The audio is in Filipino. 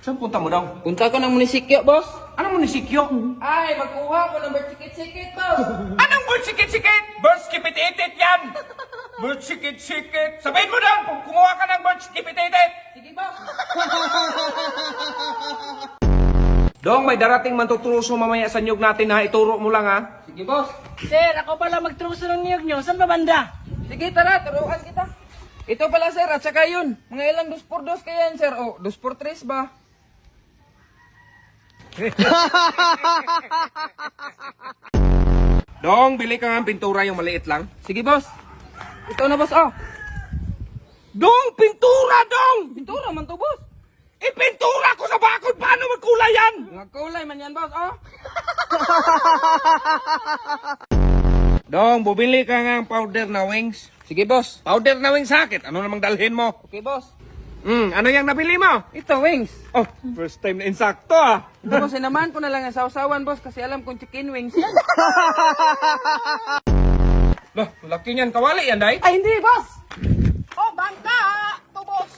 Saan punta mo daw? Punta ko ng munisipyo, boss. Anong munisipyo? Ay, magkuha ko ng bersikit-sikit, boss. Anong bird sikit-sikit? Bird skipit-itit yan! Bird sikit-sikit! Sabihin mo daw kung kumuha ka ng bird skipit-itit! Sige, boss. Dong, may darating mantutruso mamaya sa nyug natin ha. Ituro mo lang ha. Sige, boss. Sir, ako pala magtruso ng niyog nyo. Saan ba banda? Sige, tara, turuan kita. Ito pala, sir, at saka yun. Mga ilang 2x2 kaya yan, sir. O, 2x3 ba? Dong, bili ka nga ng pintura yung maliit lang. Sige, boss. Ito na, boss, oh. Dong, pintura dong! Pintura man to, boss. Ipintura ko sa bakod! Paano magkulay yan? Mga kulay man yan, boss, oh. Dong, bumili ka nga ng powder na wings. Sige, boss. Powder na wings sakit. Ano namang dalhin mo? Okay, boss. Ano yung nabili mo? Ito, wings. Oh, first time na insakto ah. Pero sinamahan ko na lang ang sausawan, boss, kasi alam kong chicken wings yan. Lah, laki niyan. Kawali yan, day. Ay, hindi, boss! Oh, bangka! To, boss!